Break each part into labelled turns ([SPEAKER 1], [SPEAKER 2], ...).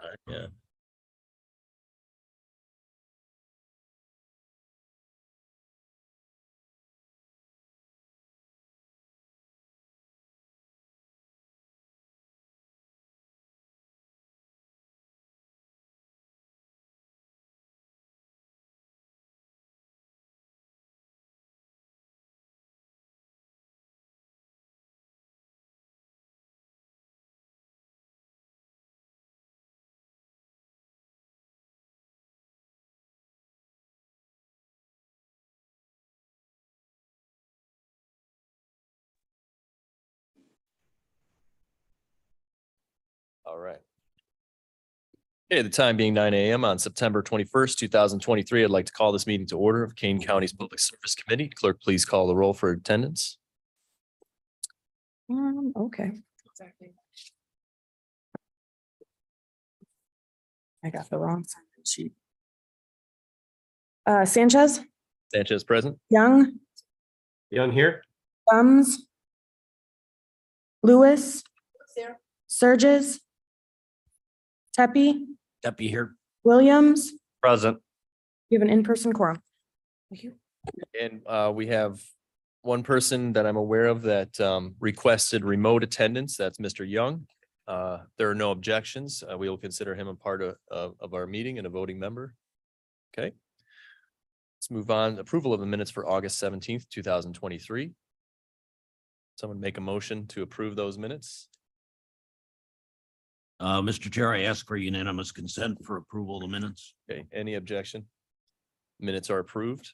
[SPEAKER 1] time. Yeah. All right. Okay, the time being 9 a.m. on September 21st, 2023, I'd like to call this meeting to order of Kane County's Public Service Committee. Clerk, please call the roll for attendance.
[SPEAKER 2] Okay. I got the wrong sheet. Sanchez,
[SPEAKER 1] Sanchez present.
[SPEAKER 2] Young,
[SPEAKER 3] Young here.
[SPEAKER 2] Thumbs, Lewis, Surges, Tepe,
[SPEAKER 3] Deputy here.
[SPEAKER 2] Williams.
[SPEAKER 3] Present.
[SPEAKER 2] You have an in-person quorum.
[SPEAKER 1] And we have one person that I'm aware of that requested remote attendance. That's Mr. Young. There are no objections. We will consider him a part of our meeting and a voting member. Okay. Let's move on. Approval of the minutes for August 17th, 2023. Someone make a motion to approve those minutes.
[SPEAKER 3] Mr. Chair, I ask for unanimous consent for approval of the minutes.
[SPEAKER 1] Okay, any objection? Minutes are approved.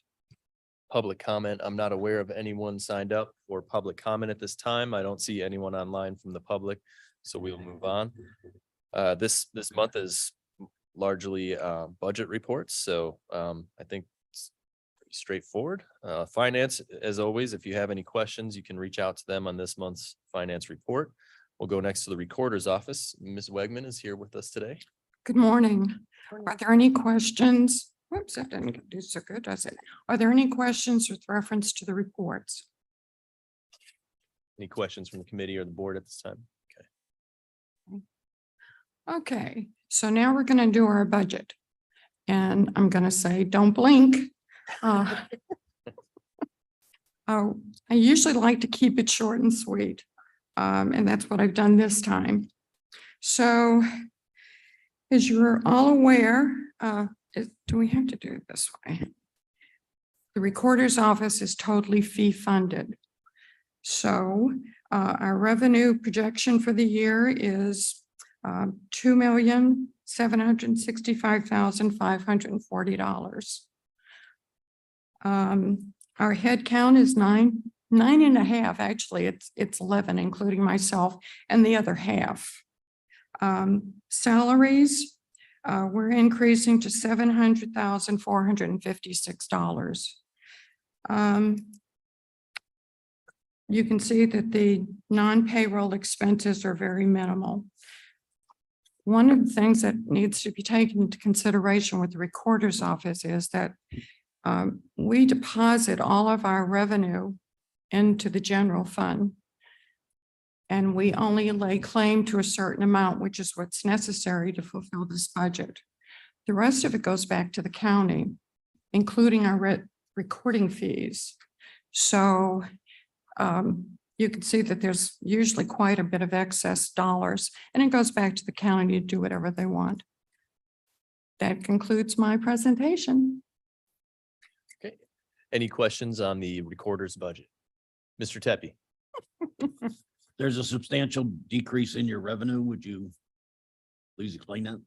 [SPEAKER 1] Public comment. I'm not aware of anyone signed up for public comment at this time. I don't see anyone online from the public, so we'll move on. This month is largely budget reports, so I think it's pretty straightforward. Finance, as always, if you have any questions, you can reach out to them on this month's finance report. We'll go next to the recorder's office. Ms. Wegman is here with us today.
[SPEAKER 4] Good morning. Are there any questions? Whoops, that didn't do so good, does it? Are there any questions with reference to the reports?
[SPEAKER 1] Any questions from the committee or the board at this time?
[SPEAKER 4] Okay, so now we're going to do our budget. And I'm going to say, don't blink. I usually like to keep it short and sweet. And that's what I've done this time. So as you're all aware, do we have to do it this way? The recorder's office is totally fee funded. So our revenue projection for the year is $2,765,540. Our head count is nine and a half. Actually, it's 11, including myself and the other half. Salaries, we're increasing to $700,456. You can see that the non-payroll expenses are very minimal. One of the things that needs to be taken into consideration with the recorder's office is that we deposit all of our revenue into the general fund. And we only lay claim to a certain amount, which is what's necessary to fulfill this budget. The rest of it goes back to the county, including our recording fees. So you can see that there's usually quite a bit of excess dollars, and it goes back to the county to do whatever they want. That concludes my presentation.
[SPEAKER 1] Okay. Any questions on the recorder's budget? Mr. Tepe?
[SPEAKER 3] There's a substantial decrease in your revenue. Would you please explain that?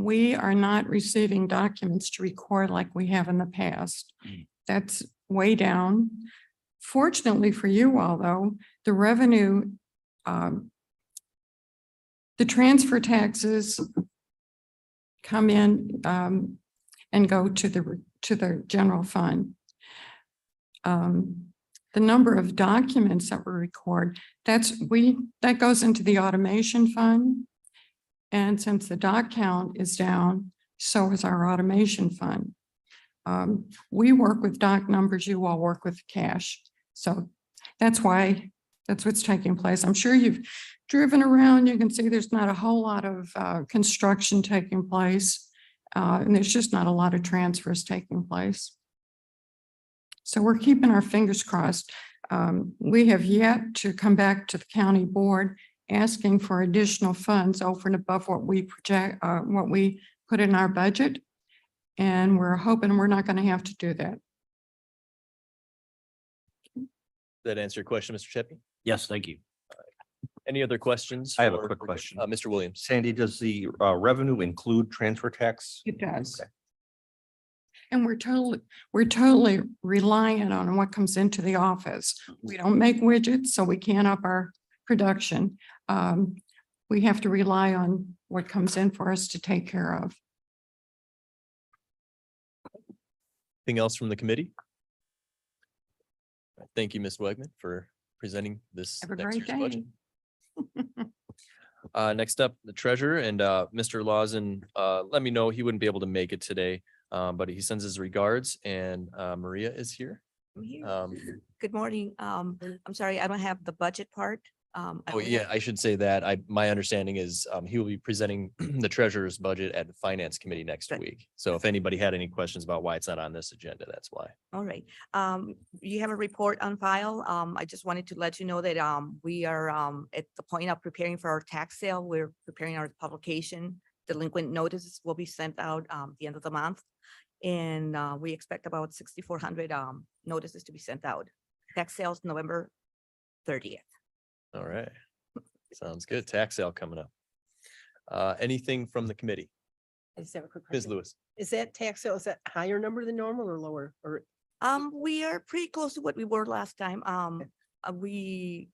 [SPEAKER 4] We are not receiving documents to record like we have in the past. That's way down. Fortunately for you all, though, the revenue, the transfer taxes come in and go to the general fund. The number of documents that we record, that goes into the automation fund. And since the doc count is down, so is our automation fund. We work with doc numbers, you all work with cash. So that's why That's what's taking place. I'm sure you've driven around. You can see there's not a whole lot of construction taking place. And there's just not a lot of transfers taking place. So we're keeping our fingers crossed. We have yet to come back to the county board asking for additional funds over and above what we project, what we put in our budget. And we're hoping we're not going to have to do that.
[SPEAKER 1] That answer your question, Mr. Cheppy?
[SPEAKER 3] Yes, thank you.
[SPEAKER 1] Any other questions?
[SPEAKER 5] I have a
[SPEAKER 1] for-
[SPEAKER 5] quick question.
[SPEAKER 1] Mr. Williams.
[SPEAKER 5] Sandy, does the revenue include transfer tax?
[SPEAKER 4] It does.
[SPEAKER 5] Okay.
[SPEAKER 4] And we're totally reliant on what comes into the office. We don't make widgets, so we can't up our production. We have to rely on what comes in for us to take care of.
[SPEAKER 1] Anything else from the committee? Thank you, Ms. Wegman, for presenting this.
[SPEAKER 4] Have a
[SPEAKER 1] next
[SPEAKER 4] great
[SPEAKER 1] year's budget.
[SPEAKER 4] day.
[SPEAKER 1] Next up, the treasurer and Mr. Lawson, let me know he wouldn't be able to make it today, but he sends his regards and Maria is here.
[SPEAKER 6] I'm here.
[SPEAKER 1] Um,
[SPEAKER 6] Good morning. I'm sorry, I don't have the budget part. I
[SPEAKER 1] Oh,
[SPEAKER 6] only
[SPEAKER 1] yeah,
[SPEAKER 6] have-
[SPEAKER 1] I should say that. My understanding is he will be presenting the treasurer's budget at the finance committee next
[SPEAKER 6] Right.
[SPEAKER 1] week. So if anybody had any questions about why it's not on this agenda, that's why.
[SPEAKER 6] All right. You have a report on file. I just wanted to let you know that we are at the point of preparing for our tax sale. We're preparing our publication. Delinquent notices will be sent out the end of the month. And we expect about 6,400 notices to be sent out. Tax sales November 30th.
[SPEAKER 1] All right. Sounds good. Tax sale coming up. Anything from the committee?
[SPEAKER 7] I just have a quick
[SPEAKER 1] Ms.
[SPEAKER 7] question.
[SPEAKER 1] Lewis?
[SPEAKER 7] Is that tax sale, is that higher number than normal or lower? Or
[SPEAKER 6] We are pretty close to what we were last time. We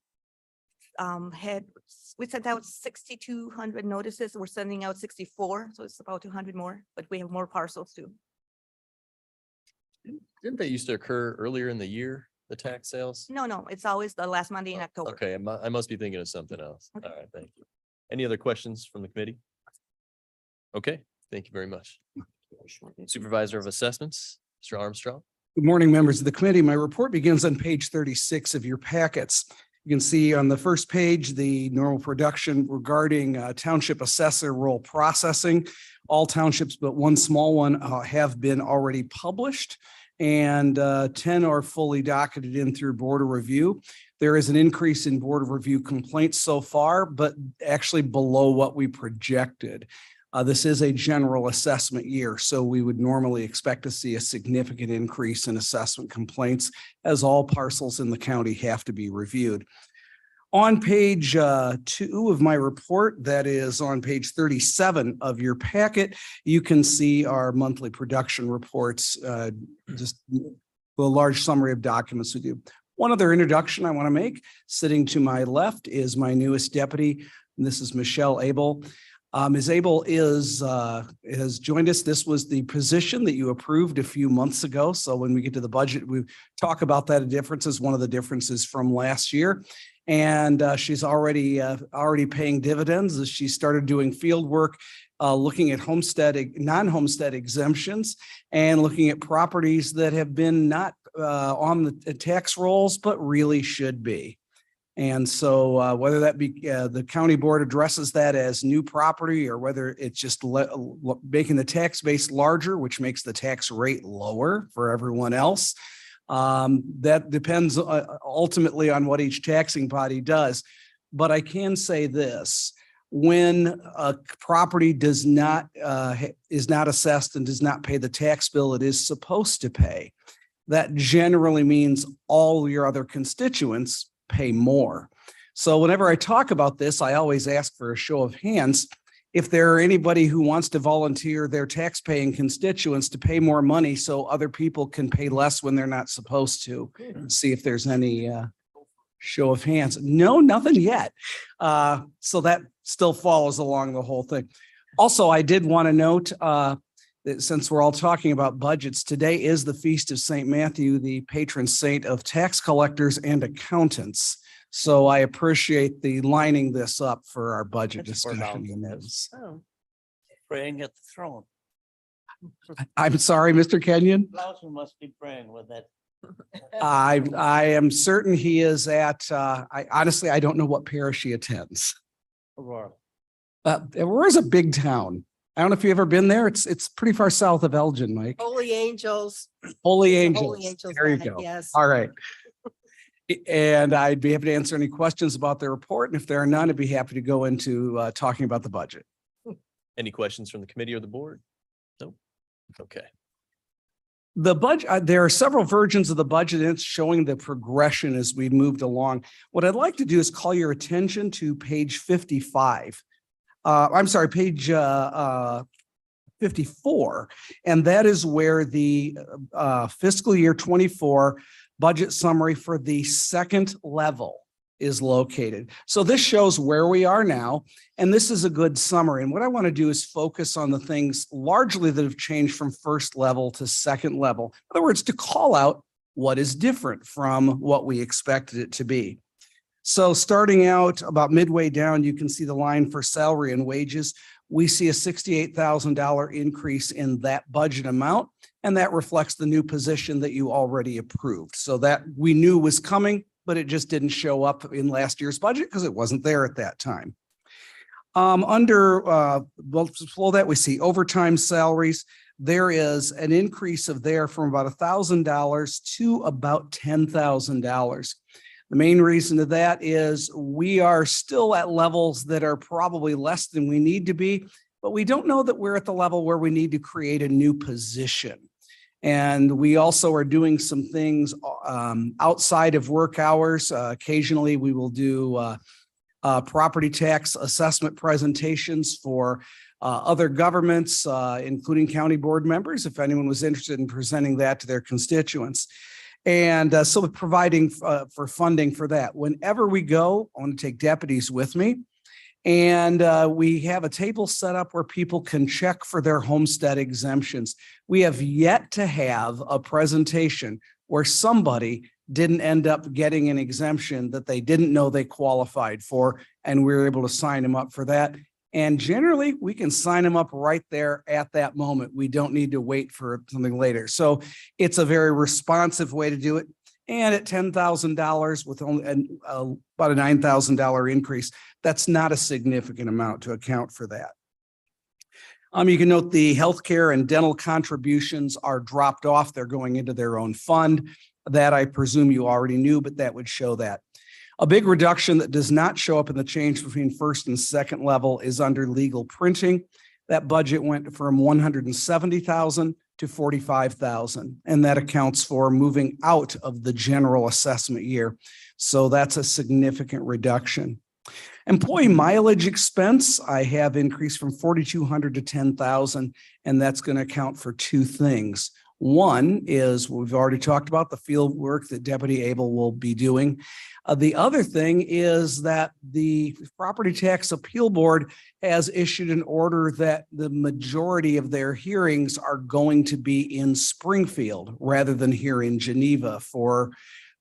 [SPEAKER 6] we sent out 6,200 notices. We're sending out 64, so it's about 200 more, but we have more parcels too.
[SPEAKER 1] Didn't that used to occur earlier in the year, the tax sales?
[SPEAKER 6] No, it's always the last Monday in October.
[SPEAKER 1] Okay, I must be thinking of something else. All
[SPEAKER 6] Okay.
[SPEAKER 1] right, thank you. Any other questions from the committee? Okay, thank you very much. Supervisor of Assessments, Mr. Armstrong.
[SPEAKER 8] Good morning, members of the committee. My report begins on page 36 of your packets. You can see on the first page, the normal production regarding township assessor roll processing. All townships but one small one have been already published, and 10 are fully docketed in through board of review. There is an increase in board of review complaints so far, but actually below what we projected. This is a general assessment year, so we would normally expect to see a significant increase in assessment complaints as all parcels in the county have to be reviewed. On page 2 of my report, that is on page 37 of your packet, you can see our monthly production reports, just a large summary of documents we do. One other introduction I want to make, sitting to my left is my newest deputy, and this is Michelle Abel. Ms. Abel has joined us. This was the position that you approved a few months ago. So when we get to the budget, we talk about that differences, one of the differences from last year. And she's already paying dividends as she started doing field work, looking at non-homestead exemptions and looking at properties that have been not on the tax rolls, but really should be. And so whether that be the county board addresses that as new property or whether it's just making the tax base larger, which makes the tax rate lower for everyone else. That depends ultimately on what each taxing body does. But I can say this, when a property is not assessed and does not pay the tax bill it is supposed to pay, that generally means all your other constituents pay more. So whenever I talk about this, I always ask for a show of hands. If there are anybody who wants to volunteer their tax-paying constituents to pay more money so other people can pay less when they're not supposed to, see if there's any show of hands. No, nothing yet. So that still follows along the whole thing. Also, I did want to note that since we're all talking about budgets, today is the Feast of St. Matthew, the patron saint of tax collectors and accountants. So I appreciate the lining this up for our budget
[SPEAKER 3] That's
[SPEAKER 8] discussion.
[SPEAKER 3] pronounced.
[SPEAKER 8] And that's-
[SPEAKER 7] oh,
[SPEAKER 3] Praying at the throne.
[SPEAKER 8] I'm sorry, Mr. Kenyon.
[SPEAKER 3] Lawson must be praying with that
[SPEAKER 8] I am certain he is at, I honestly, I don't know what parish he attends.
[SPEAKER 7] Aurora.
[SPEAKER 8] Aurora's a big town. I don't know if you've ever been there. It's pretty far south of Elgin, Mike.
[SPEAKER 7] Holy Angels.
[SPEAKER 8] Holy
[SPEAKER 7] It's a
[SPEAKER 8] Angels.
[SPEAKER 7] Holy Angels
[SPEAKER 8] There you
[SPEAKER 7] night,
[SPEAKER 8] go.
[SPEAKER 7] yes.
[SPEAKER 8] All right. And I'd be happy to answer any questions about the report. And if there are none, I'd be happy to go into talking about the budget.
[SPEAKER 1] Any questions from the committee or the board? Nope. Okay.
[SPEAKER 8] The budget, there are several versions of the budget, and it's showing the progression as we moved along. What I'd like to do is call your attention to page 55. I'm sorry, page 54. And that is where the fiscal year 24 budget summary for the second level is located. So this shows where we are now, and this is a good summary. And what I want to do is focus on the things largely that have changed from first level to second level. In other words, to call out what is different from what we expected it to be. So starting out about midway down, you can see the line for salary and wages. We see a $68,000 increase in that budget amount, and that reflects the new position that you already approved. So that we knew was coming, but it just didn't show up in last year's budget because it wasn't there at that time. Below that, we see overtime salaries. There is an increase of there from about $1,000 to about $10,000. The main reason to that is we are still at levels that are probably less than we need to be, but we don't know that we're at the level where we need to create a new position. And we also are doing some things outside of work hours. Occasionally, we will do property tax assessment presentations for other governments, including county board members, if anyone was interested in presenting that to their constituents. And so providing for funding for that. Whenever we go, I want to take deputies with me. And we have a table set up where people can check for their homestead exemptions. We have yet to have a presentation where somebody didn't end up getting an exemption that they didn't know they qualified for, and we were able to sign them up for that. And generally, we can sign them up right there at that moment. We don't need to wait for something later. So it's a very responsive way to do it. And at $10,000 with only about a $9,000 increase, that's not a significant amount to account for that. You can note the healthcare and dental contributions are dropped off. They're going into their own fund. That I presume you already knew, but that would show that. A big reduction that does not show up in the change between first and second level is under legal printing. That budget went from $170,000 to $45,000, and that accounts for moving out of the general assessment year. So that's a significant reduction. Employee mileage expense, I have increased from $4,200 to $10,000, and that's going to account for two things. One is we've already talked about the field work that Deputy Abel will be doing. The other thing is that the Property Tax Appeal Board has issued an order that the majority of their hearings are going to be in Springfield rather than here in Geneva for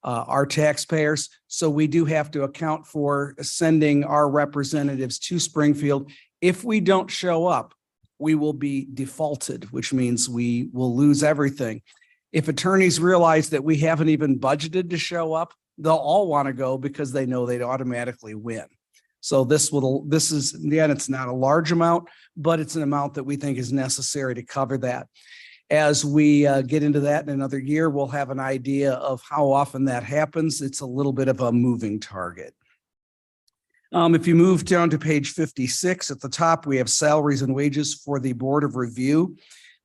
[SPEAKER 8] our taxpayers. So we do have to account for sending our representatives to Springfield. If we don't show up, we will be defaulted, which means we will lose everything. If attorneys realize that we haven't even budgeted to show up, they'll all want to go because they know they'd automatically win. So this is, again, it's not a large amount, but it's an amount that we think is necessary to cover that. As we get into that in another year, we'll have an idea of how often that happens. It's a little bit of a moving target. If you move down to page 56, at the top, we have salaries and wages for the Board of Review.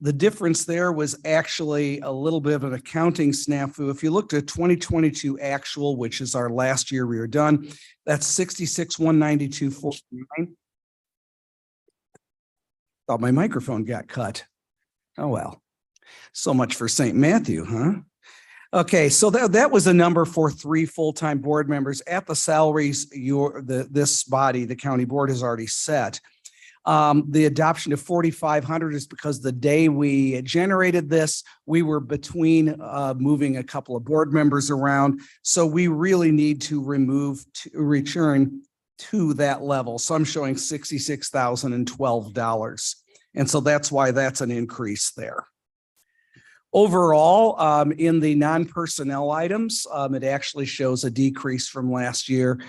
[SPEAKER 8] The difference there was actually a little bit of an accounting snafu. If you looked at 2022 actual, which is our last year we were done, that's 66,192.49. Thought my microphone got cut. Oh, well, so much for St. Matthew, huh? Okay, so that was a number for 3 full-time board members at the salaries this body, the county board, has already set. The adoption of 4,500 is because the day we generated this, we were between moving a couple of board members around. So we really need to return to that level. So I'm showing $66,012. And so that's why that's an increase there. Overall, in the non-personnel items, it actually shows a decrease from last year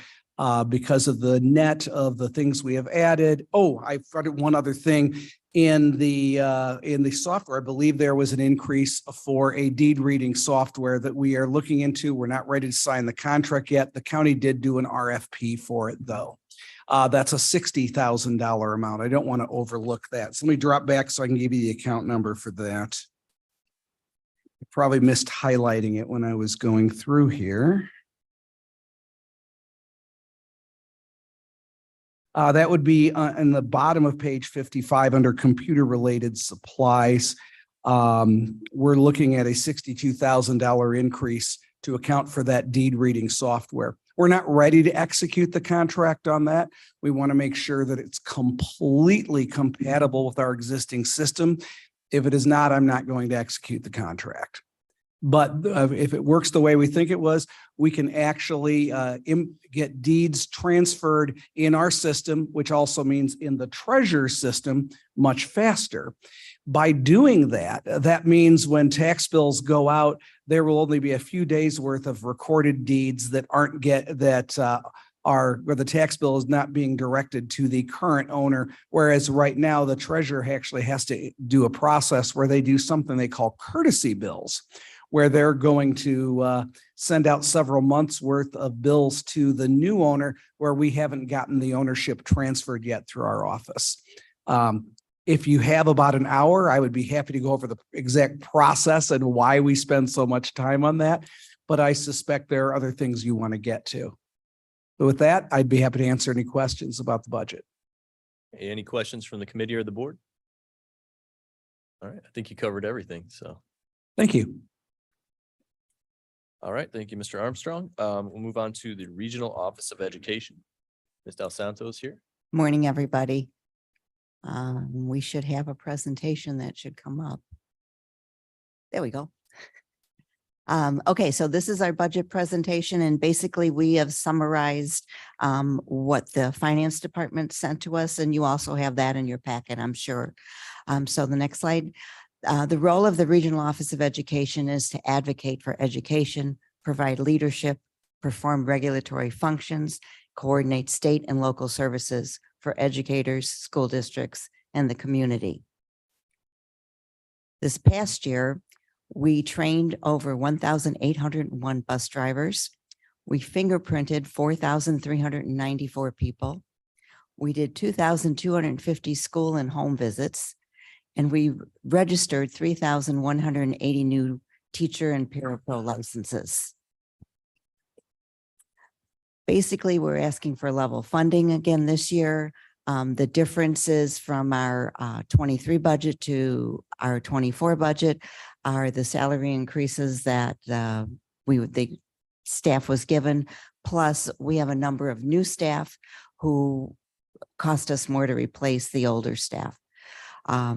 [SPEAKER 8] because of the net of the things we have added. Oh, I forgot one other thing. In the software, I believe there was an increase for a deed reading software that we are looking into. We're not ready to sign the contract yet. The county did do an RFP for it, though. That's a $60,000 amount. I don't want to overlook that. So let me drop back so I can give you the account number for that. Probably missed highlighting it when I was going through here. That would be in the bottom of page 55 under computer-related supplies. We're looking at a $62,000 increase to account for that deed reading software. We're not ready to execute the contract on that. We want to make sure that it's completely compatible with our existing system. If it is not, I'm not going to execute the contract. But if it works the way we think it was, we can actually get deeds transferred in our system, which also means in the treasurer system much faster. By doing that, that means when tax bills go out, there will only be a few days worth of recorded deeds that aren't where the tax bill is not being directed to the current owner. Whereas right now, the treasurer actually has to do a process where they do something they call courtesy bills, where they're going to send out several months worth of bills to the new owner where we haven't gotten the ownership transferred yet through our office. If you have about an hour, I would be happy to go over the exact process and why we spend so much time on that. But I suspect there are other things you want to get to. But with that, I'd be happy to answer any questions about the budget.
[SPEAKER 1] Any questions from the committee or the board? All right, I think you covered everything, so.
[SPEAKER 8] Thank you.
[SPEAKER 1] All right, thank you, Mr. Armstrong. We'll move on to the Regional Office of Education. Ms. Del Santos here.
[SPEAKER 9] Morning, everybody. We should have a presentation that should come up. There we go. Okay, so this is our budget presentation, and basically we have summarized what the finance department sent to us, and you also have that in your packet, I'm sure. So the next slide. The role of the Regional Office of Education is to advocate for education, provide leadership, perform regulatory functions, coordinate state and local services for educators, school districts, and the community. This past year, we trained over 1,801 bus drivers. We fingerprinted 4,394 people. We did 2,250 school and home visits, and we registered 3,180 new teacher and parapro licenses. Basically, we're asking for level funding again this year. The differences from our 23 budget to our 24 budget are the salary increases that the staff was given. Plus, we have a number of new staff who cost us more to replace the older staff. I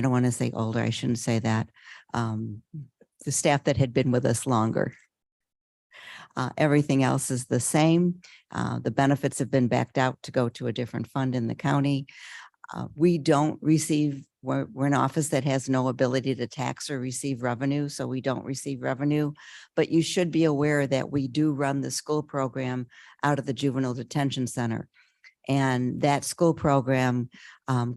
[SPEAKER 9] don't want to say older, I shouldn't say that. The staff that had been with us longer. Everything else is the same. The benefits have been backed out to go to a different fund in the county. We don't receive, we're an office that has no ability to tax or receive revenue, so we don't receive revenue. But you should be aware that we do run the school program out of the Juvenile Detention Center. And that school program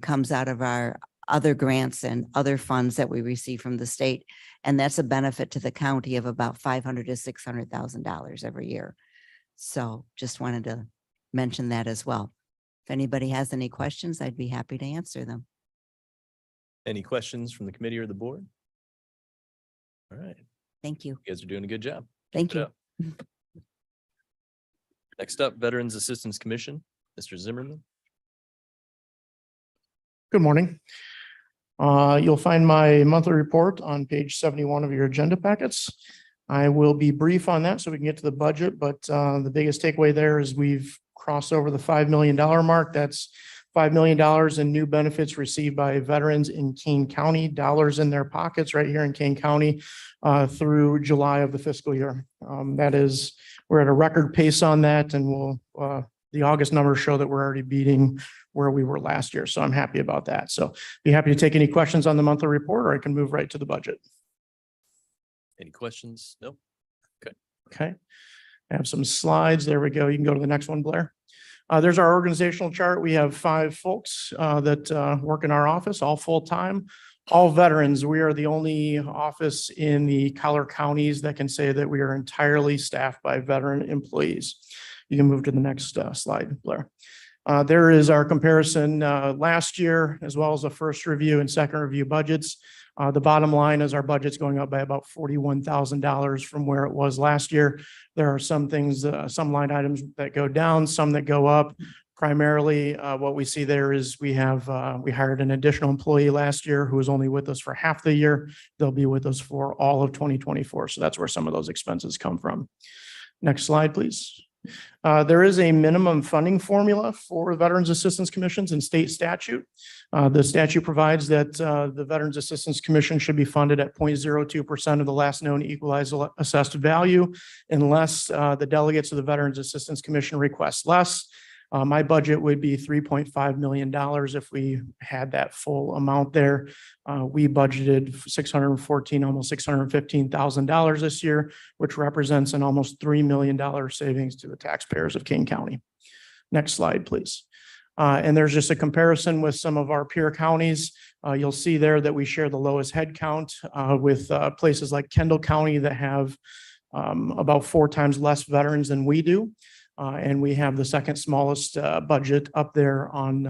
[SPEAKER 9] comes out of our other grants and other funds that we receive from the state. And that's a benefit to the county of about $500,000 to $600,000 every year. So just wanted to mention that as well. If anybody has any questions, I'd be happy to answer them.
[SPEAKER 1] Any questions from the committee or the board? All right, you
[SPEAKER 9] Thank you.
[SPEAKER 1] guys are doing a good job.
[SPEAKER 9] Thank
[SPEAKER 1] Keep it
[SPEAKER 9] you.
[SPEAKER 1] up. Next up, Veterans Assistance Commission, Mr. Zimmerman.
[SPEAKER 10] Good morning. You'll find my monthly report on page 71 of your agenda packets. I will be brief on that so we can get to the budget, but the biggest takeaway there is we've crossed over the $5 million mark. That's $5 million in new benefits received by veterans in Kane County, dollars in their pockets right here in Kane County through July of the fiscal year. We're at a record pace on that, and the August numbers show that we're already beating where we were last year. So I'm happy about that. So be happy to take any questions on the monthly report, or I can move right to the budget.
[SPEAKER 1] Any questions? Nope.
[SPEAKER 10] Okay. I have some slides. There we go. You can go to the next one, Blair. There's our organizational chart. We have 5 folks that work in our office, all full-time, all veterans. We are the only office in the Collier counties that can say that we are entirely staffed by veteran employees. You can move to the next slide, Blair. There is our comparison last year, as well as the first review and second review budgets. The bottom line is our budget's going up by about $41,000 from where it was last year. There are some things, some line items that go down, some that go up. Primarily, what we see there is we hired an additional employee last year who was only with us for half the year. They'll be with us for all of 2024. So that's where some of those expenses come from. Next slide, please. There is a minimum funding formula for Veterans Assistance Commissions in state statute. The statute provides that the Veterans Assistance Commission should be funded at 0.02% of the last known equalized assessed value unless the delegates of the Veterans Assistance Commission request less. My budget would be $3.5 million if we had that full amount there. We budgeted $614,000, almost $615,000 this year, which represents an almost $3 million savings to the taxpayers of King County. Next slide, please. And there's just a comparison with some of our peer counties. You'll see there that we share the lowest head count with places like Kendall County that have about 4 times less veterans than we do. And we have the second smallest budget up there on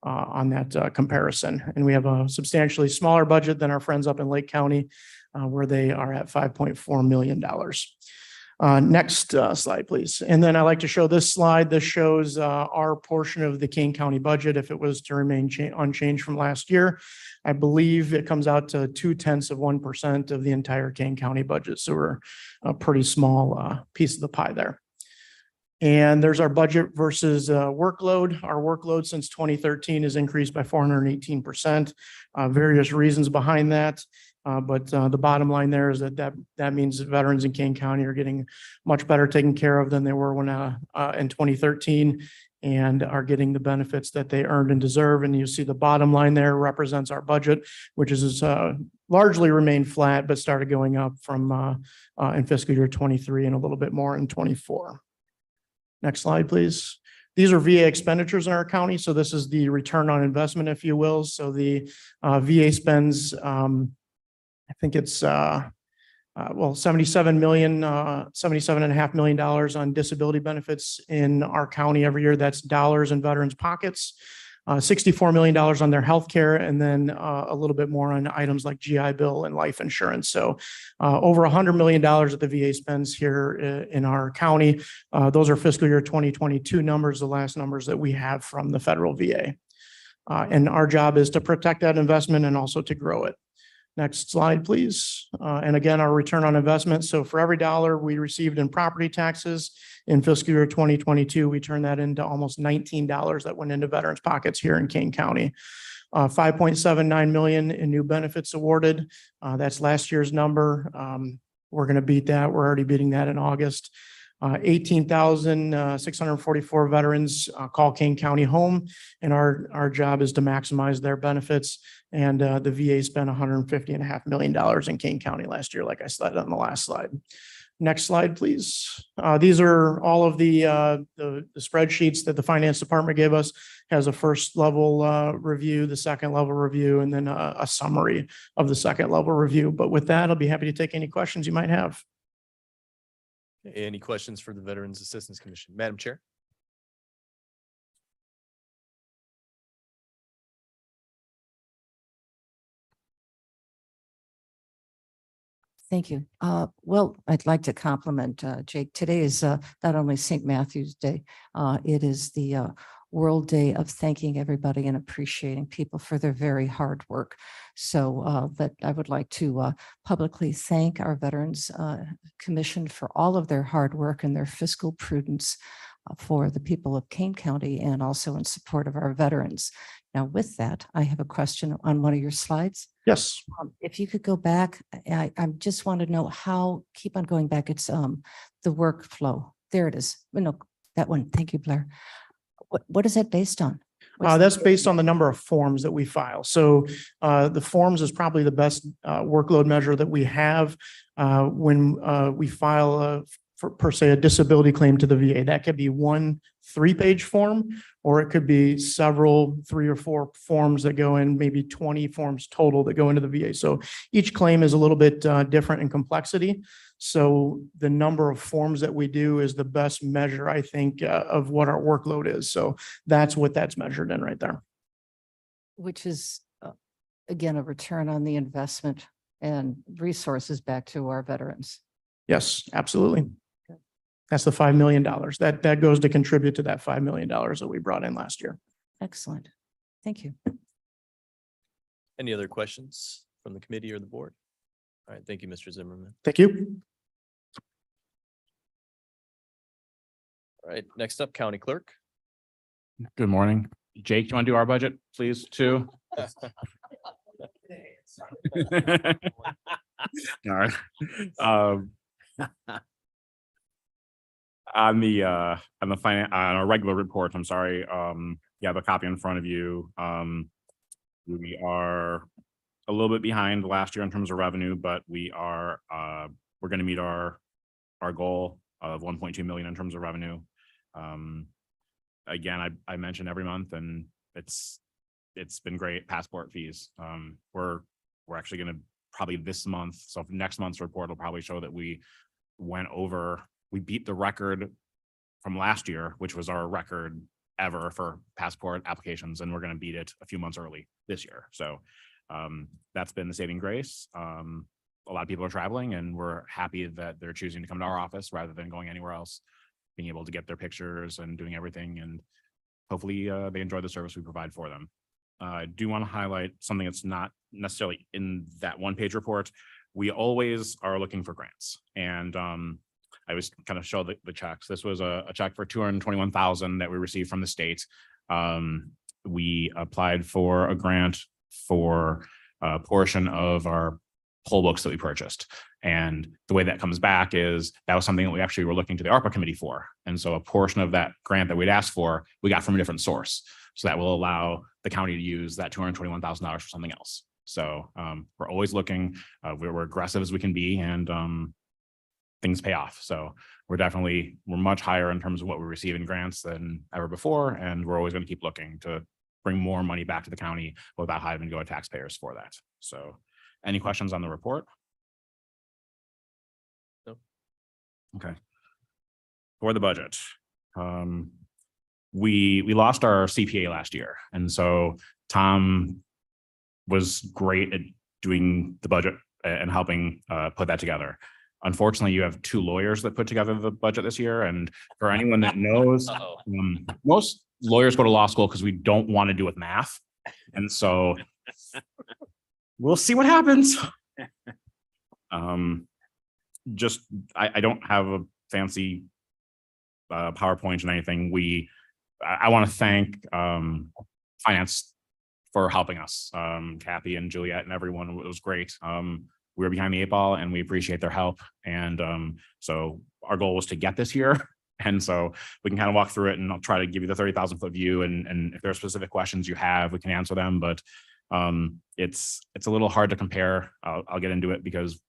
[SPEAKER 10] that comparison. And we have a substantially smaller budget than our friends up in Lake County, where they are at $5.4 million. Next slide, please. And then I like to show this slide. This shows our portion of the King County budget if it was to remain unchanged from last year. I believe it comes out to 0.2% of the entire King County budget. So we're a pretty small piece of the pie there. And there's our budget versus workload. Our workload since 2013 has increased by 418%. Various reasons behind that. But the bottom line there is that means that veterans in King County are getting much better taken care of than they were when in 2013 and are getting the benefits that they earned and deserve. And you see the bottom line there represents our budget, which is largely remained flat, but started going up from in fiscal year 23 and a little bit more in 24. Next slide, please. These are VA expenditures in our county. So this is the return on investment, if you will. So the VA spends, I think it's, $77.5 million on disability benefits in our county every year. That's dollars in veterans' pockets. $64 million on their health care, and then a little bit more on items like GI Bill and life insurance. So over $100 million that the VA spends here in our county. Those are fiscal year 2022 numbers, the last numbers that we have from the federal VA. And our job is to protect that investment and also to grow it. Next slide, please. And again, our return on investment. So for every dollar we received in property taxes in fiscal year 2022, we turned that into almost $19 that went into veterans' pockets here in King County. $5.79 million in new benefits awarded. That's last year's number. We're going to beat that. We're already beating that in August. 18,644 veterans call King County home, and our job is to maximize their benefits. And the VA spent $150.5 million in King County last year, like I said on the last slide. Next slide, please. These are all of the spreadsheets that the finance department gave us. Has a first level review, the second level review, and then a summary of the second level review. But with that, I'll be happy to take any questions you might have.
[SPEAKER 1] Any questions for the Veterans Assistance Commission? Madam Chair?
[SPEAKER 11] Thank you. Well, I'd like to compliment Jake. Today is not only St. Matthew's Day, it is the World Day of thanking everybody and appreciating people for their very hard work. So that I would like to publicly thank our Veterans Commission for all of their hard work and their fiscal prudence for the people of Kane County and also in support of our veterans. Now, with that, I have a question on one of your slides.
[SPEAKER 10] Yes.
[SPEAKER 11] If you could go back, I just want to know how, keep on going back. It's the workflow. There it is. No, that one. Thank you, Blair. What is that based on?
[SPEAKER 10] That's based on the number of forms that we file. So the forms is probably the best workload measure that we have when we file for per se a disability claim to the VA. That could be one 3-page form, or it could be several 3 or 4 forms that go in, maybe 20 forms total that go into the VA. So each claim is a little bit different in complexity. So the number of forms that we do is the best measure, I think, of what our workload is. So that's what that's measured in right there.
[SPEAKER 11] Which is, again, a return on the investment and resources back to our veterans.
[SPEAKER 10] Yes, absolutely. That's the $5 million. That goes to contribute to that $5 million that we brought in last year.
[SPEAKER 11] Excellent. Thank you.
[SPEAKER 1] Any other questions from the committee or the board? All right, thank you, Mr. Zimmerman.
[SPEAKER 10] Thank you.
[SPEAKER 1] All right, next up, County Clerk.
[SPEAKER 12] Good morning. Jake, do you want to do our budget, please, too? All right. On our regular report, I'm sorry, you have a copy in front of you. We are a little bit behind last year in terms of revenue, but we're going to meet our goal of 1.2 million in terms of revenue. Again, I mention every month, and it's been great. Passport fees. We're actually going to probably this month. So next month's report will probably show that we beat the record from last year, which was our record ever for passport applications, and we're going to beat it a few months early this year. So that's been the saving grace. A lot of people are traveling, and we're happy that they're choosing to come to our office rather than going anywhere else, being able to get their pictures and doing everything. And hopefully they enjoy the service we provide for them. I do want to highlight something that's not necessarily in that 1-page report. We always are looking for grants, and I was kind of show the checks. This was a check for $221,000 that we received from the state. We applied for a grant for a portion of our poll books that we purchased. And the way that comes back is that was something that we actually were looking to the ARPA committee for. And so a portion of that grant that we'd asked for, we got from a different source. So that will allow the county to use that $221,000 for something else. So we're always looking, we're aggressive as we can be, and things pay off. So we're much higher in terms of what we receive in grants than ever before. And we're always going to keep looking to bring more money back to the county without having to go to taxpayers for that. So any questions on the report?
[SPEAKER 1] No.
[SPEAKER 12] Okay. For the budget, we lost our CPA last year. And so Tom was great at doing the budget and helping put that together. Unfortunately, you have 2 lawyers that put together the budget this year. And for anyone that knows, most lawyers go to law school because we don't want to do with math. And so we'll see what happens. I don't have a fancy PowerPoint and anything. I want to thank finance for helping us. Kathy and Juliet and everyone, it was great. We were behind the 8 ball, and we appreciate their help. And so our goal was to get this here. And so we can kind of walk through it, and I'll try to give you the 30,000-foot view. And if there are specific questions you have, we can answer them. But it's a little hard to compare. I'll get into it because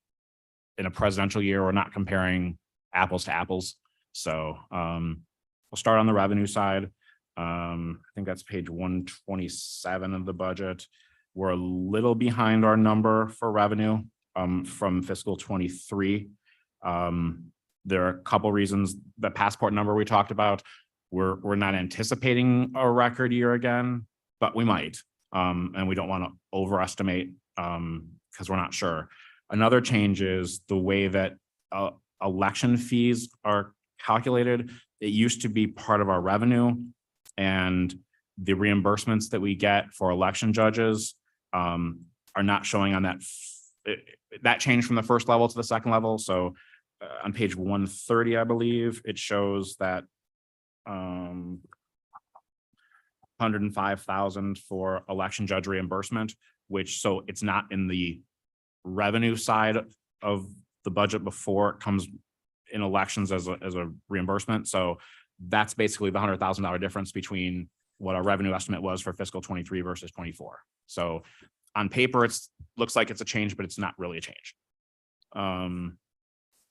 [SPEAKER 12] in a presidential year, we're not comparing apples to apples. So we'll start on the revenue side. I think that's page 127 of the budget. We're a little behind our number for revenue from fiscal 23. There are a couple reasons. The passport number we talked about, we're not anticipating a record year again, but we might. And we don't want to overestimate because we're not sure. Another change is the way that election fees are calculated. It used to be part of our revenue, and the reimbursements that we get for election judges are not showing on that change from the first level to the second level. So on page 130, I believe it shows that 105,000 for election judge reimbursement, so it's not in the revenue side of the budget before it comes in elections as a reimbursement. So that's basically the $100,000 difference between what our revenue estimate was for fiscal 23 versus 24. So on paper, looks like it's a change, but it's not really a change.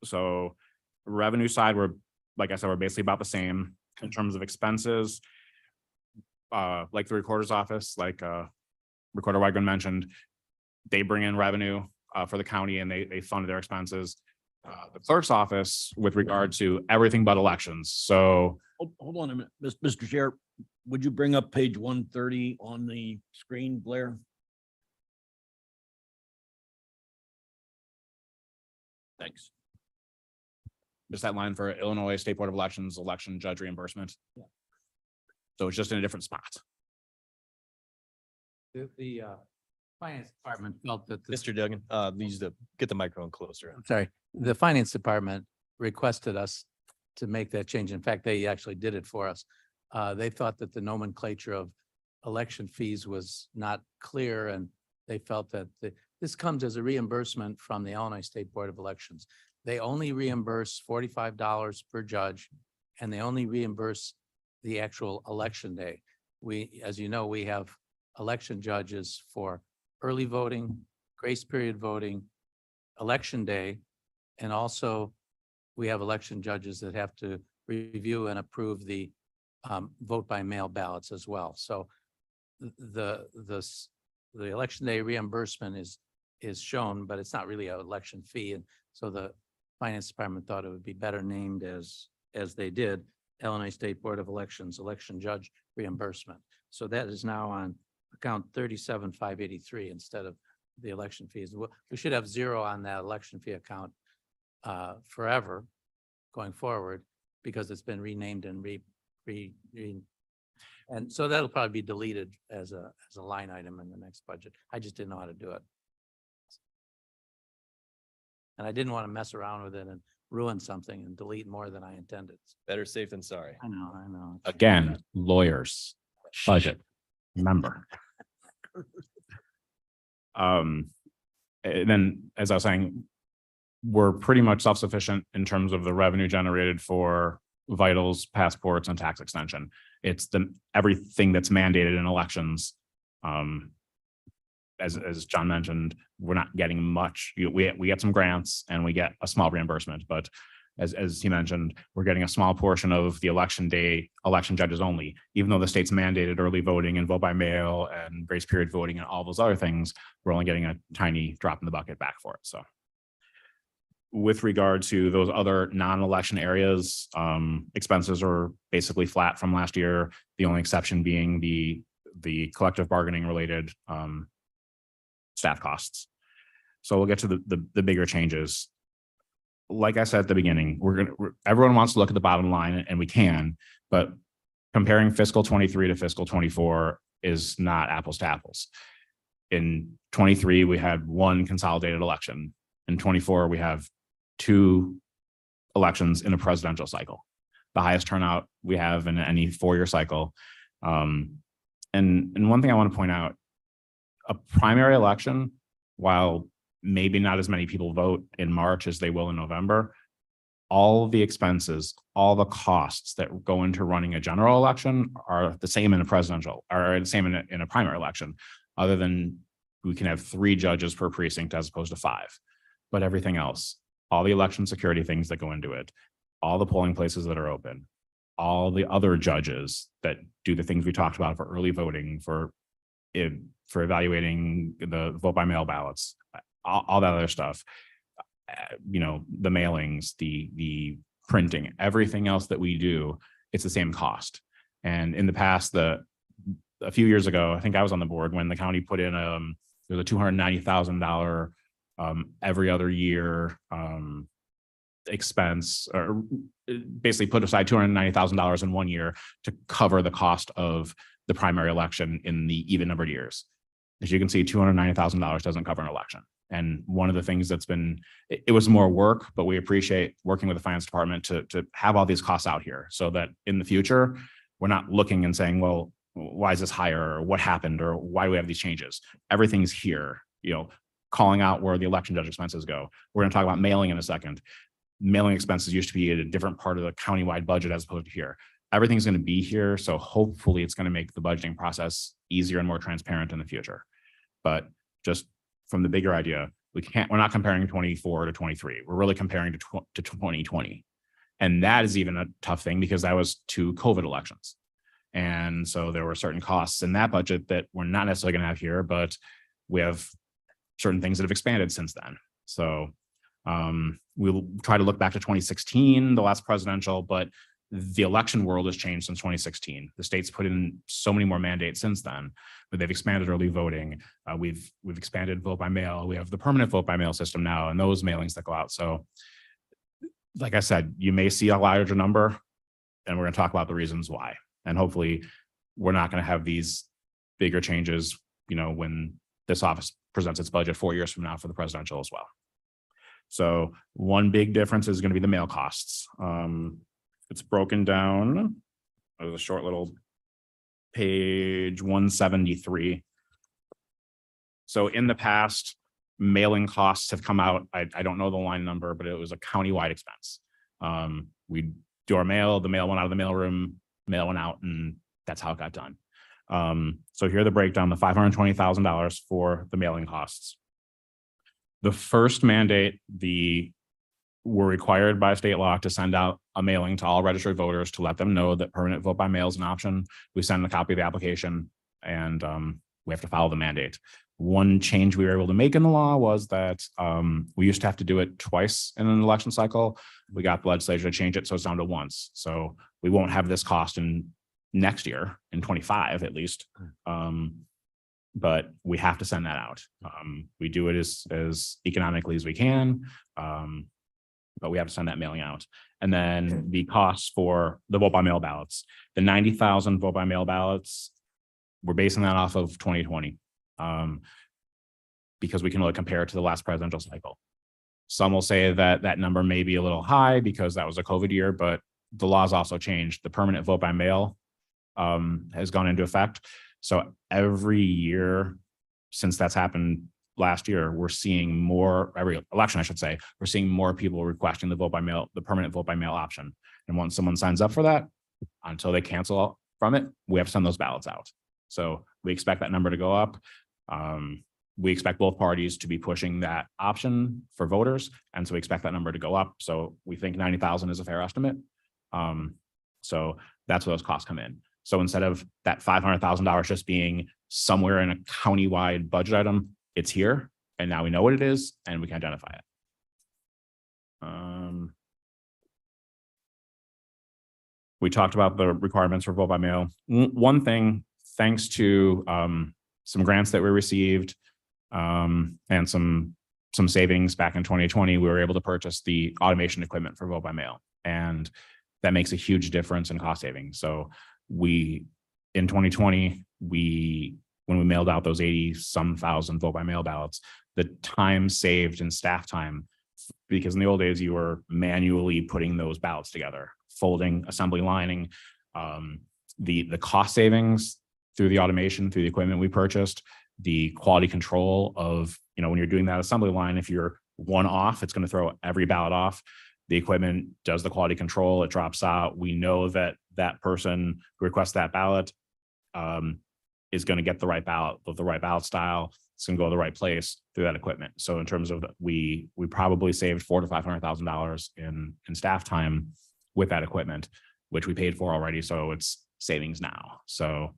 [SPEAKER 12] So revenue side, like I said, we're basically about the same in terms of expenses. Like the recorder's office, like Recorder Wegman mentioned, they bring in revenue for the county and they fund their expenses. The clerk's office with regard to everything but elections. So
[SPEAKER 3] Hold on a minute, Mr. Chair, would you bring up page 130 on the screen, Blair? Thanks.
[SPEAKER 12] just that line for Illinois State Board of Elections, election judge reimbursement. So it's just in a different spot.
[SPEAKER 13] The finance department felt that,
[SPEAKER 1] Mr. Duggan, needs to get the microphone closer.
[SPEAKER 13] I'm sorry, the finance department requested us to make that change. In fact, they actually did it for us. They thought that the nomenclature of election fees was not clear, and they felt that this comes as a reimbursement from the Illinois State Board of Elections. They only reimburse $45 per judge, and they only reimburse the actual election day. We, as you know, we have election judges for early voting, grace period voting, election day, and also we have election judges that have to review and approve the vote by mail ballots as well. So the election day reimbursement is shown, but it's not really an election fee. And so the finance department thought it would be better named as they did, Illinois State Board of Elections, election judge reimbursement. So that is now on account 37,583 instead of the election fees. We should have zero on that election fee account forever going forward, because it's been renamed and and so that'll probably be deleted as a line item in the next budget. I just didn't know how to do it. And I didn't want to mess around with it and ruin something and delete more than I intended.
[SPEAKER 1] Better safe than sorry.
[SPEAKER 13] I know.
[SPEAKER 12] Again, lawyers, budget, remember. And then, as I was saying, we're pretty much self-sufficient in terms of the revenue generated for vitals, passports, and tax extension. It's everything that's mandated in elections. As John mentioned, we're not getting much. We get some grants and we get a small reimbursement, but as he mentioned, we're getting a small portion of the election day, election judges only, even though the state's mandated early voting and vote by mail and grace period voting and all those other things, we're only getting a tiny drop in the bucket back for it. So with regard to those other non-election areas, expenses are basically flat from last year. The only exception being the collective bargaining related staff costs. So we'll get to the bigger changes. Like I said at the beginning, everyone wants to look at the bottom line, and we can, but comparing fiscal 23 to fiscal 24 is not apples to apples. In 23, we had one consolidated election. In 24, we have 2 elections in a presidential cycle, the highest turnout we have in any 4-year cycle. And one thing I want to point out, a primary election, while maybe not as many people vote in March as they will in November, all the expenses, all the costs that go into running a general election are the same in a presidential, or the same in a primary election, other than we can have 3 judges per precinct as opposed to 5. But everything else, all the election security things that go into it, all the polling places that are open, all the other judges that do the things we talked about for early voting, for evaluating the vote by mail ballots, all that other stuff, the mailings, the printing, everything else that we do, it's the same cost. And in the past, a few years ago, I think I was on the board when the county put in there's a $290,000 every other year expense, or basically put aside $290,000 in 1 year to cover the cost of the primary election in the even numbered years. As you can see, $290,000 doesn't cover an election. And one of the things that's been, it was more work, but we appreciate working with the finance department to have all these costs out here so that in the future, we're not looking and saying, well, why is this higher, or what happened, or why do we have these changes? Everything's here, calling out where the election judge expenses go. We're going to talk about mailing in a second. Mailing expenses used to be a different part of the countywide budget as opposed to here. everything's going to be here. So hopefully it's going to make the budgeting process easier and more transparent in the future. But just from the bigger idea, we're not comparing 24 to 23. We're really comparing to 2020. And that is even a tough thing because that was 2 COVID elections. And so there were certain costs in that budget that we're not necessarily going to have here, but we have certain things that have expanded since then. So we'll try to look back to 2016, the last presidential, but the election world has changed since 2016. The state's put in so many more mandates since then, but they've expanded early voting. We've expanded vote by mail. We have the permanent vote by mail system now, and those mailings that go out. So like I said, you may see a larger number, and we're going to talk about the reasons why. And hopefully we're not going to have these bigger changes, when this office presents its budget 4 years from now for the presidential as well. So one big difference is going to be the mail costs. It's broken down. There's a short little page 173. So in the past, mailing costs have come out. I don't know the line number, but it was a countywide expense. We do our mail, the mail went out of the mailroom, mail went out, and that's how it got done. So here the breakdown, the $520,000 for the mailing costs. The first mandate, we're required by state law to send out a mailing to all registered voters to let them know that permanent vote by mail is an option. We send a copy of the application, and we have to follow the mandate. One change we were able to make in the law was that we used to have to do it twice in an election cycle. We got the legislature to change it so it's down to once. So we won't have this cost in next year, in 25 at least. But we have to send that out. We do it as economically as we can, but we have to send that mailing out. And then the costs for the vote by mail ballots, the 90,000 vote by mail ballots, we're basing that off of 2020 because we can really compare it to the last presidential cycle. Some will say that that number may be a little high because that was a COVID year, but the laws also changed. The permanent vote by mail has gone into effect. So every year since that's happened last year, we're seeing more, every election, I should say, we're seeing more people requesting the vote by mail, the permanent vote by mail option. And once someone signs up for that, until they cancel from it, we have to send those ballots out. So we expect that number to go up. We expect both parties to be pushing that option for voters. And so we expect that number to go up. So we think 90,000 is a fair estimate. So that's where those costs come in. So instead of that $500,000 just being somewhere in a countywide budget item, it's here. And now we know what it is and we can identify it. We talked about the requirements for vote by mail. One thing, thanks to some grants that we received and some savings back in 2020, we were able to purchase the automation equipment for vote by mail. And that makes a huge difference in cost savings. So in 2020, when we mailed out those 80-some thousand vote by mail ballots, the time saved in staff time, because in the old days you were manually putting those ballots together, folding, assembly lining, the cost savings through the automation, through the equipment we purchased, the quality control of, when you're doing that assembly line, if you're one off, it's going to throw every ballot off. The equipment does the quality control, it drops out. We know that that person who requests that ballot is going to get the right ballot with the right ballot style. It's going to go to the right place through that equipment. So in terms of we probably saved $400,000 to $500,000 in staff time with that equipment, which we paid for already. So it's savings now. So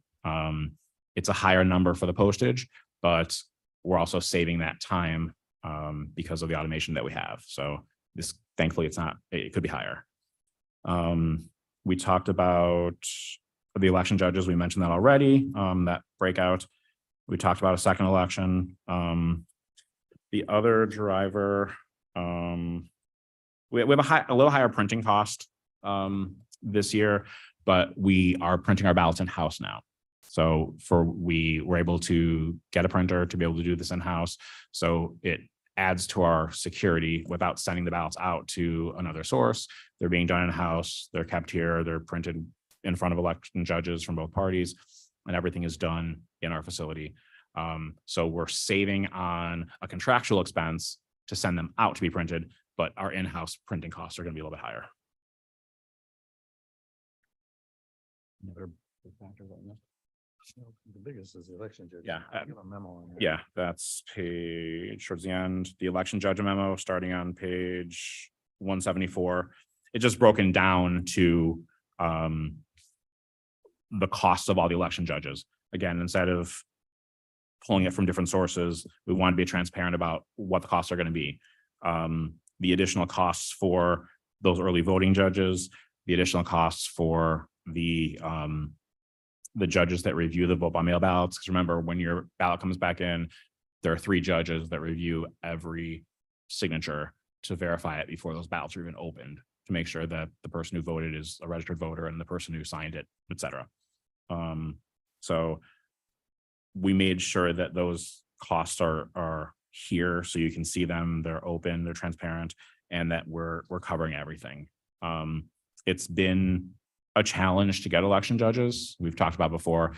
[SPEAKER 12] it's a higher number for the postage, but we're also saving that time because of the automation that we have. So this, thankfully, it could be higher. We talked about the election judges. We mentioned that already, that breakout. We talked about a second election. The other driver, we have a little higher printing cost this year, but we are printing our ballots in-house now. So we were able to get a printer to be able to do this in-house. So it adds to our security without sending the ballots out to another source. They're being done in-house, they're kept here, they're printed in front of election judges from both parties, and everything is done in our facility. So we're saving on a contractual expense to send them out to be printed, but our in-house printing costs are going to be a little bit higher.
[SPEAKER 13] The biggest is the election judge.
[SPEAKER 12] Yeah,
[SPEAKER 13] I give a memo on that.
[SPEAKER 12] Yeah, that's page towards the end, the election judge memo, starting on page 174. It's just broken down to the cost of all the election judges. Again, instead of pulling it from different sources, we want to be transparent about what the costs are going to be. The additional costs for those early voting judges, the additional costs for the judges that review the vote by mail ballots. Because remember, when your ballot comes back in, there are 3 judges that review every signature to verify it before those ballots are even opened, to make sure that the person who voted is a registered voter and the person who signed it, et cetera. So we made sure that those costs are here so you can see them, they're open, they're transparent, and that we're covering everything. It's been a challenge to get election judges. We've talked about before.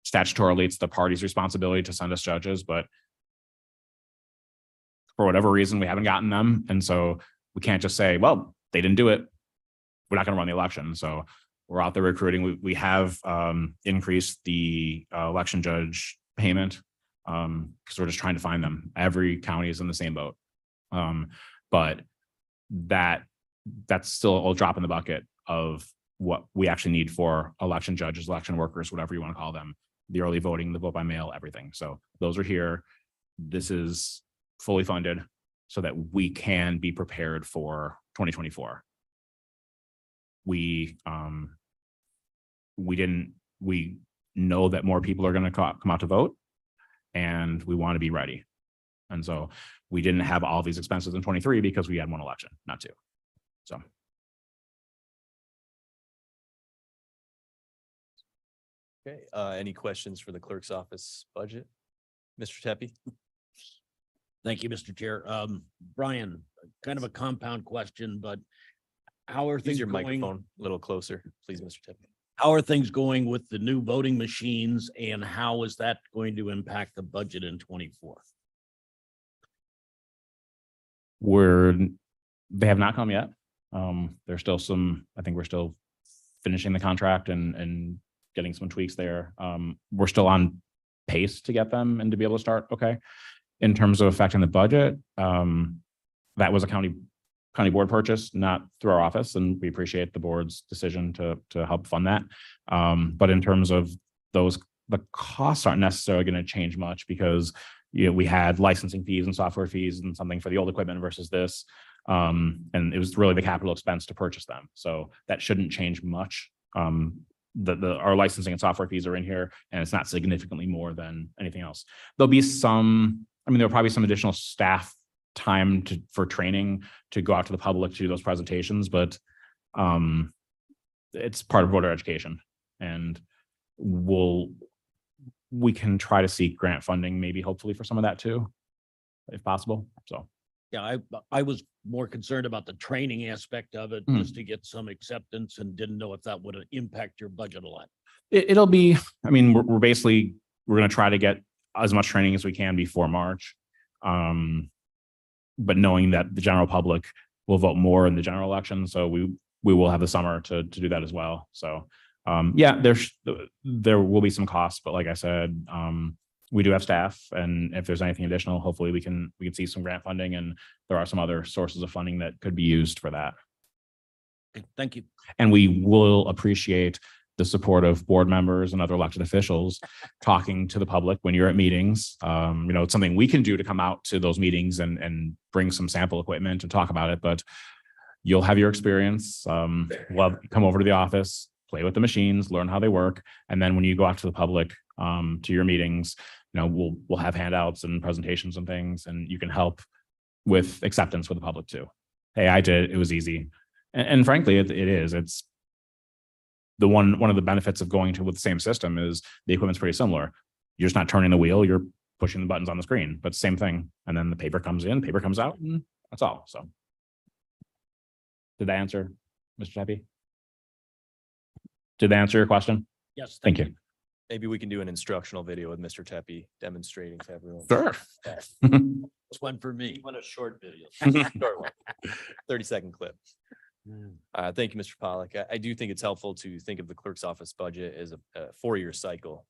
[SPEAKER 12] Statutorily, it's the party's responsibility to send us judges, but for whatever reason, we haven't gotten them. And so we can't just say, well, they didn't do it, we're not going to run the election. So we're out there recruiting. We have increased the election judge payment because we're just trying to find them. Every county is in the same boat. But that's still a drop in the bucket of what we actually need for election judges, election workers, whatever you want to call them, the early voting, the vote by mail, everything. So those are here. This is fully funded so that we can be prepared for 2024. We know that more people are going to come out to vote, and we want to be ready. And so we didn't have all these expenses in 23 because we had 1 election, not 2. So.
[SPEAKER 1] Okay, any questions for the clerk's office budget? Mr. Tepe?
[SPEAKER 3] Thank you, Mr. Chair. Brian, kind of a compound question, but how are
[SPEAKER 1] Use
[SPEAKER 3] things
[SPEAKER 1] your
[SPEAKER 3] going?
[SPEAKER 1] microphone a little closer, please, Mr. Tepe.
[SPEAKER 3] How are things going with the new voting machines, and how is that going to impact the budget in 24?
[SPEAKER 12] They have not come yet. There's still I think we're still finishing the contract and getting some tweaks there. We're still on pace to get them and to be able to start. Okay. In terms of affecting the budget, that was a county board purchase, not through our office. And we appreciate the board's decision to help fund that. But in terms of the costs aren't necessarily going to change much because we had licensing fees and software fees and something for the old equipment versus this. And it was really the capital expense to purchase them. So that shouldn't change much. Our licensing and software fees are in here, and it's not significantly more than anything else. There'll be there'll probably some additional staff time for training to go out to the public to do those presentations, but it's part of voter education, and we can try to seek grant funding, maybe hopefully for some of that too, if possible. So.
[SPEAKER 3] Yeah, I was more concerned about the training aspect of it, just to get some acceptance, and didn't know if that would impact your budget a lot.
[SPEAKER 12] It'll be, we're going to try to get as much training as we can before March. But knowing that the general public will vote more in the general election. So we will have the summer to do that as well. So yeah, there will be some costs, but like I said, we do have staff, and if there's anything additional, hopefully we can see some grant funding, and there are some other sources of funding that could be used for that.
[SPEAKER 3] Okay, thank you.
[SPEAKER 12] And we will appreciate the support of board members and other elected officials talking to the public when you're at meetings. It's something we can do to come out to those meetings and bring some sample equipment and talk about it, but you'll have your experience. Come over to the office, play with the machines, learn how they work. And then when you go out to the public, to your meetings, we'll have handouts and presentations and things, and you can help with acceptance with the public too. Hey, I did, it was easy. And frankly, it is. It's one of the benefits of going with the same system is the equipment's pretty similar. You're just not turning the wheel, you're pushing the buttons on the screen, but same thing. And then the paper comes in, paper comes out, and that's all. So did that answer, Mr. Tepe? Did that answer your question?
[SPEAKER 3] Yes.
[SPEAKER 12] Thank you.
[SPEAKER 1] Maybe we can do an instructional video with Mr. Tepe demonstrating to everyone.
[SPEAKER 12] Sure.
[SPEAKER 3] It's one for me.
[SPEAKER 1] Want a short video? Short one. 30-second clip. Thank you, Mr. Pollak. I do think it's helpful to think of the clerk's office budget as a four-year cycle.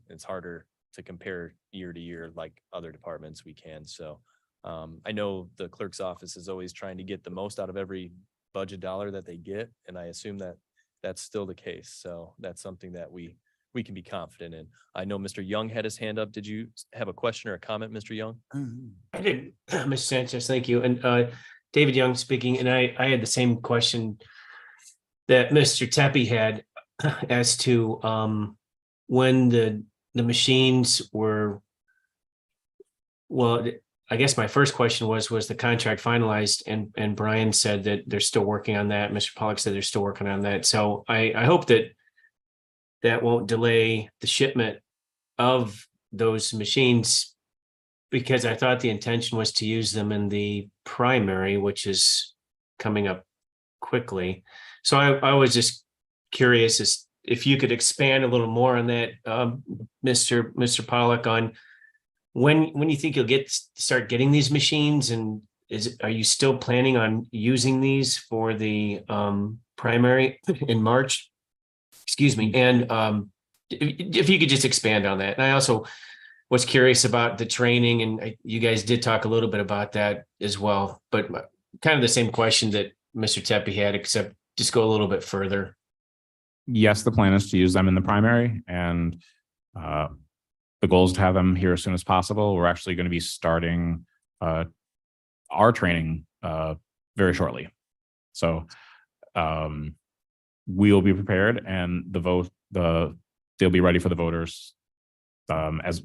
[SPEAKER 1] It's harder to compare year to year like other departments we can. So I know the clerk's office is always trying to get the most out of every budget dollar that they get, and I assume that that's still the case. So that's something that we can be confident in. I know Mr. Young had his hand up. Did you have a question or a comment, Mr. Young?
[SPEAKER 14] I did, Mr. Sanchez, thank you. And David Young speaking, and I had the same question that Mr. Tepe had as to when the machines were, well, I guess my first question was the contract finalized? And Brian said that they're still working on that. Mr. Pollak said they're still working on that. So I hope that won't delay the shipment of those machines, because I thought the intention was to use them in the primary, which is coming up quickly. So I was just curious as if you could expand a little more on that, Mr. Pollak, on when you think you'll start getting these machines, and are you still planning on using these for the primary in March? Excuse me. And if you could just expand on that. And I also was curious about the training, and you guys did talk a little bit about that as well, but kind of the same question that Mr. Tepe had, except just go a little bit further.
[SPEAKER 12] Yes, the plan is to use them in the primary, and the goal is to have them here as soon as possible. We're actually going to be starting our training very shortly. So we will be prepared, and they'll be ready for the voters as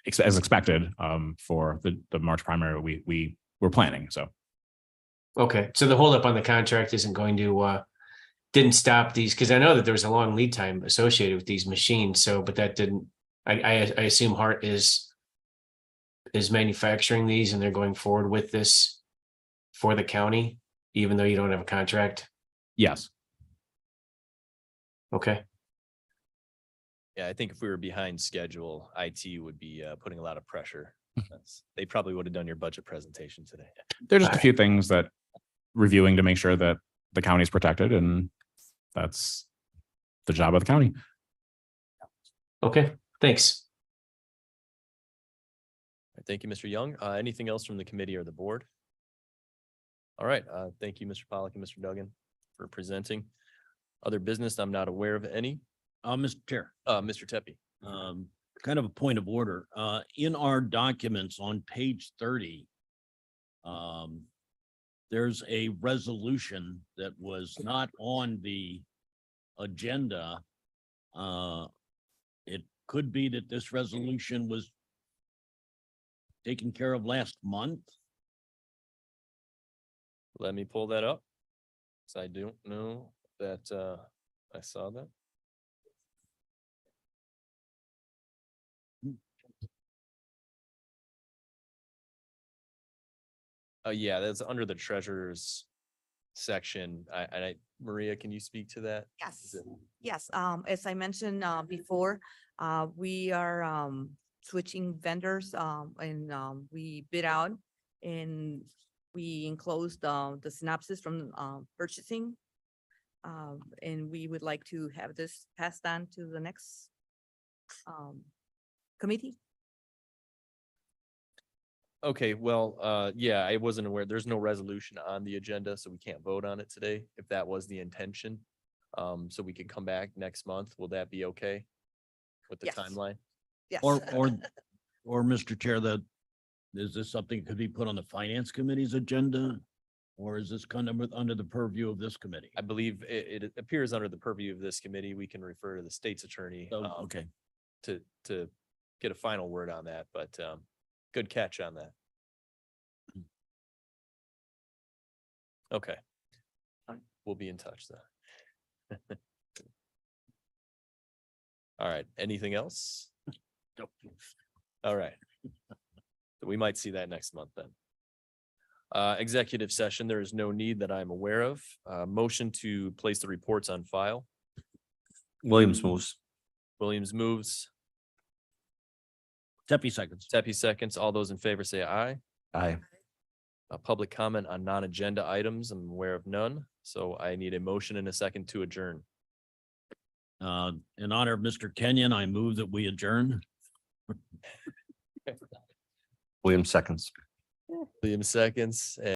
[SPEAKER 12] expected for the March primary we're planning. So.
[SPEAKER 14] Okay, so the holdup on the contract isn't going to didn't stop these, because I know that there was a long lead time associated with these machines. So, but that didn't. I assume Hart is manufacturing these, and they're going forward with this for the county, even though you don't have a contract.
[SPEAKER 12] Yes.
[SPEAKER 14] Okay.
[SPEAKER 1] Yeah, I think if we were behind schedule, IT would be putting a lot of pressure. They probably would have done your budget presentation today.
[SPEAKER 12] There's just a few things that reviewing to make sure that the county is protected, and that's the job of the county.
[SPEAKER 14] Okay, thanks.
[SPEAKER 1] Thank you, Mr. Young. Anything else from the committee or the board? All right. Thank you, Mr. Pollak and Mr. Duggan, for presenting. Other business, I'm not aware of any.
[SPEAKER 3] Mr. Chair,
[SPEAKER 1] Mr. Tepe.
[SPEAKER 3] kind of a point of order. In our documents on page 30, there's a resolution that was not on the agenda. It could be that this resolution was taken care of last month.
[SPEAKER 1] Let me pull that up. So I don't know that I saw that. Oh, yeah, that's under the treasurer's section. Maria, can you speak to that?
[SPEAKER 6] Yes, yes. As I mentioned before, we are switching vendors and we bid out and we enclosed the synopsis from purchasing. And we would like to have this passed on to the next committee.
[SPEAKER 1] Okay, well, yeah, I wasn't aware. There's no resolution on the agenda, so we can't vote on it today, if that was the intention. So we could come back next month. Will that be okay with the
[SPEAKER 6] Yes.
[SPEAKER 1] timeline?
[SPEAKER 6] Yes.
[SPEAKER 3] Or Mr. Chair, is this something that could be put on the finance committee's agenda? Or is this kind of under the purview of this committee?
[SPEAKER 1] I believe it appears under the purview of this committee. We can refer to the state's attorney
[SPEAKER 3] Okay.
[SPEAKER 1] to get a final word on that, but good catch on that. Okay. We'll be in touch then. All right, anything else? All right. We might see that next month then. Executive session, there is no need that I'm aware of. Motion to place the reports on file.
[SPEAKER 5] Williams moves.
[SPEAKER 1] Williams moves.
[SPEAKER 3] Tepe seconds.
[SPEAKER 1] Tepe seconds. All those in favor say aye.
[SPEAKER 5] Aye.
[SPEAKER 1] Public comment on non-agenda items. I'm aware of none, so I need a motion and a second to adjourn.
[SPEAKER 3] In honor of Mr. Kenyon, I move that we adjourn.
[SPEAKER 5] Williams seconds.
[SPEAKER 1] William seconds.